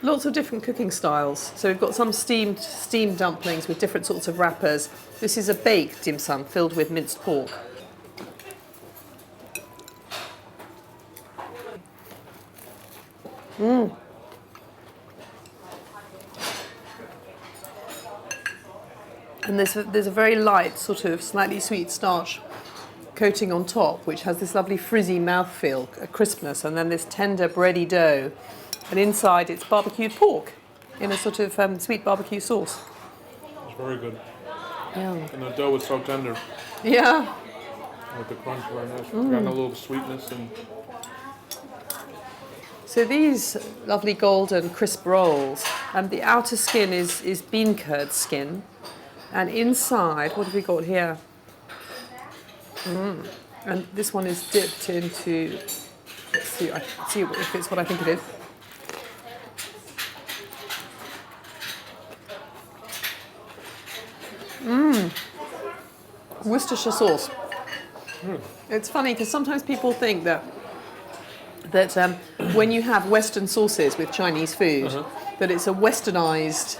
Lots of different cooking styles. So we've got some steamed dumplings with different sorts of wrappers. This is a baked dim sum filled with minced pork. And there's a very light, sort of slightly sweet starch coating on top, which has this lovely frizzy mouthfeel, a crispness, and then this tender bready dough. And inside it's barbecued pork in a sort of sweet barbecue sauce. It's very good. Yeah. And the dough is so tender. Yeah. With the crunch, very nice. Got a little sweetness and. So these lovely golden crisp rolls, the outer skin is bean curd skin, and inside, what have we got here? And this one is dipped into, let's see if it's what I think it is. Worcestershire sauce. It's funny because sometimes people think that when you have Western sauces with Chinese food, that it's a westernized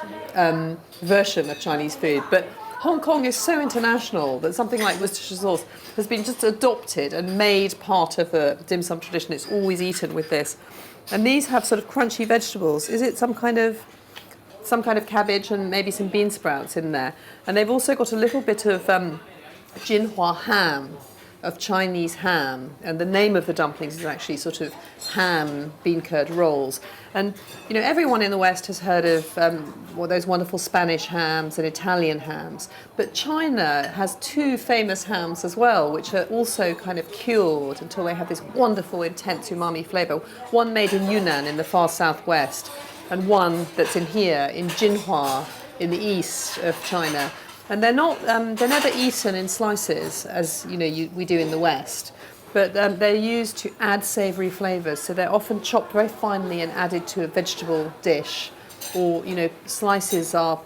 version of Chinese food. But Hong Kong is so international that something like Worcestershire sauce has been just adopted and made part of the dim sum tradition. It's always eaten with this. And these have sort of crunchy vegetables. Is it some kind of cabbage and maybe some bean sprouts in there? And they've also got a little bit of Jinhua ham, of Chinese ham, and the name of the dumplings is actually sort of ham bean curd rolls. And you know, everyone in the West has heard of those wonderful Spanish hams and Italian hams, but China has two famous hams as well, which are also kind of cured until they have this wonderful, intense umami flavour. One made in Yunnan in the far southwest, and one that's in here in Jinhua in the east of China. And they're never eaten in slices as we do in the West, but they're used to add savoury flavours. So they're often chopped very finely and added to a vegetable dish, or slices are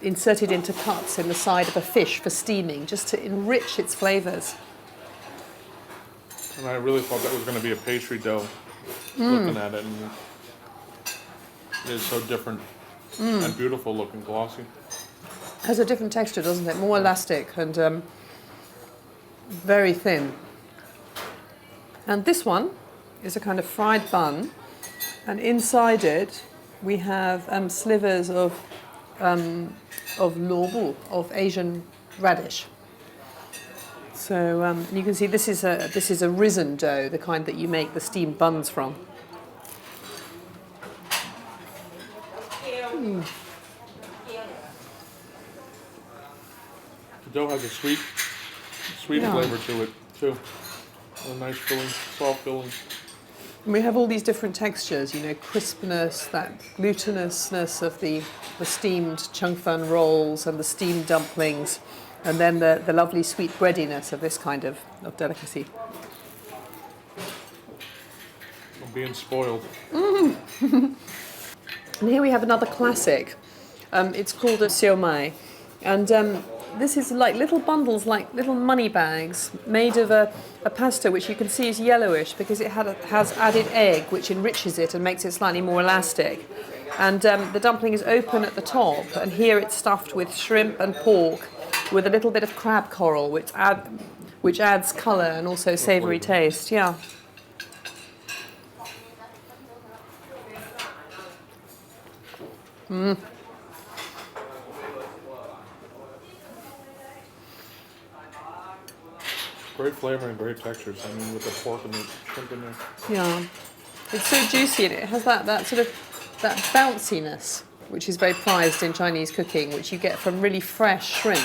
inserted into cuts in the side of a fish for steaming, just to enrich its flavours. And I really thought that was going to be a pastry dough. Looking at it, and it is so different and beautiful looking, glossy. Has a different texture, doesn't it? More elastic and very thin. And this one is a kind of fried bun, and inside it we have slivers of lobu, of Asian radish. So you can see this is a risen dough, the kind that you make the steamed buns from. The dough has a sweet flavor to it too. A nice filling, soft filling. And we have all these different textures, crispness, that glutinousness of the steamed chung fan rolls and the steamed dumplings, and then the lovely sweet breadiness of this kind of delicacy. I'm being spoiled. And here we have another classic. It's called a siomai, and this is like little bundles, like little money bags, made of a pasta which you can see is yellowish because it has added egg, which enriches it and makes it slightly more elastic. And the dumpling is open at the top, and here it's stuffed with shrimp and pork, with a little bit of crab coral, which adds colour and also savoury taste. Yeah. Great flavor and great textures. I mean, with the pork and the shrimp in there. Yeah, it's so juicy, and it has that sort of that bounciness, which is very prized in Chinese cooking, which you get from really fresh shrimp.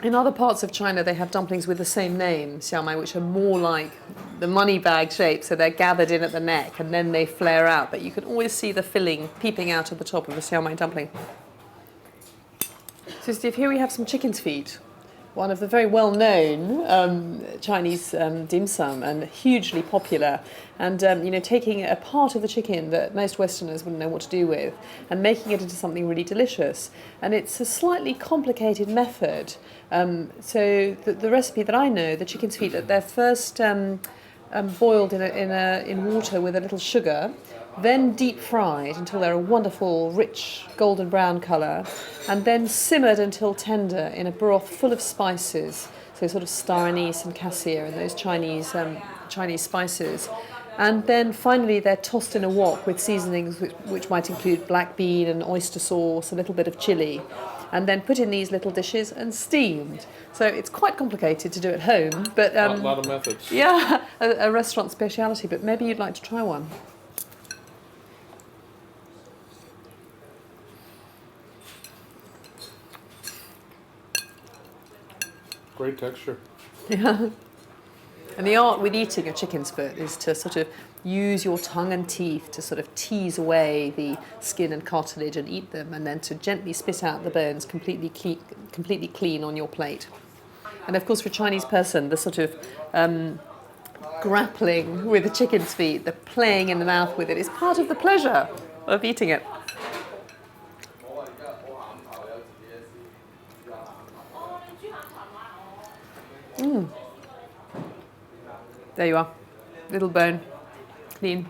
In other parts of China, they have dumplings with the same name, xiaomai, which are more like the money bag shape, so they're gathered in at the neck and then they flare out. But you can always see the filling peeping out of the top of a xiaomai dumpling. So, Steve, here we have some chicken's feet. One of the very well-known Chinese dim sum, and hugely popular. And taking a part of the chicken that most Westerners wouldn't know what to do with, and making it into something really delicious. And it's a slightly complicated method. So the recipe that I know, the chicken's feet, they're first boiled in water with a little sugar, then deep fried until they're a wonderful, rich golden brown colour, and then simmered until tender in a broth full of spices, so sort of star anise and cassia and those Chinese spices. And then finally they're tossed in a wok with seasonings which might include black bean and oyster sauce, a little bit of chilli, and then put in these little dishes and steamed. So it's quite complicated to do at home, but A lot of methods. yeah, a restaurant speciality. But maybe you'd like to try one. Great texture. Yeah. And the art with eating a chicken's foot is to sort of use your tongue and teeth to sort of tease away the skin and cartilage and eat them, and then to gently spit out the bones completely clean on your plate. And of course, for a Chinese person, the sort of grappling with the chicken's feet, the playing in the mouth with it, is part of the pleasure of eating it. There you are, little bone, clean.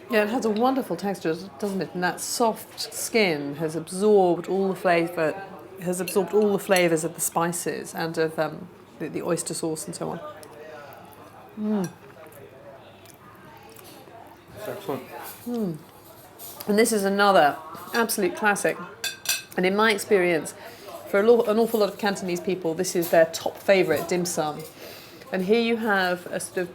Yeah, it has a wonderful texture, doesn't it? And that soft skin has absorbed all the flavour, flavours of the spices and of the oyster sauce and so on. It's excellent. And this is another absolute classic. And in my experience, for an awful lot of Cantonese people, this is their top favourite dim sum. And here you have a sort of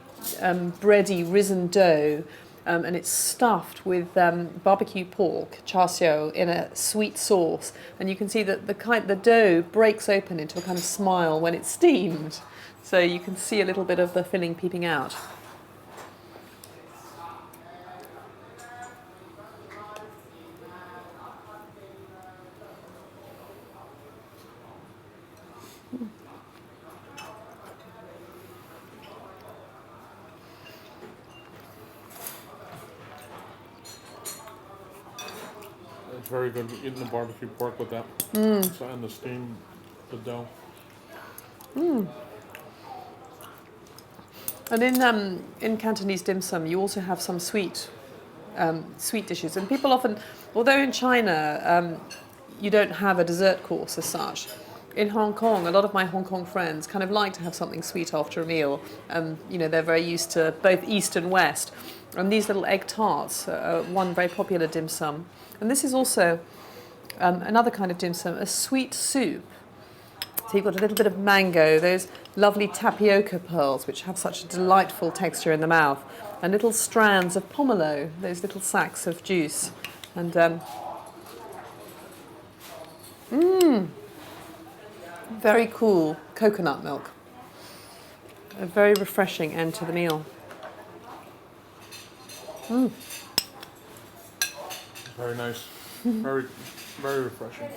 bready, risen dough, and it's stuffed with barbecue pork, char siu, in a sweet sauce. And you can see that the dough breaks open into a kind of smile when it's steamed. So you can see a little bit of the filling peeping out. It's very good eating the barbecue pork with that. So, and the steam, the dough. And in Cantonese dim sum, you also have some sweet dishes. And people often, although in China you don't have a dessert course as such, in Hong Kong, a lot of my Hong Kong friends kind of like to have something sweet after a meal. They're very used to both East and West. And these little egg tarts are one very popular dim sum. And this is also another kind of dim sum, a sweet soup. So you've got a little bit of mango, those lovely tapioca pearls, which have such a delightful texture in the mouth, and little strands of pomelo, those little sacs of juice. And very cool coconut milk. A very refreshing end to the meal. Very nice. Very, very refreshing.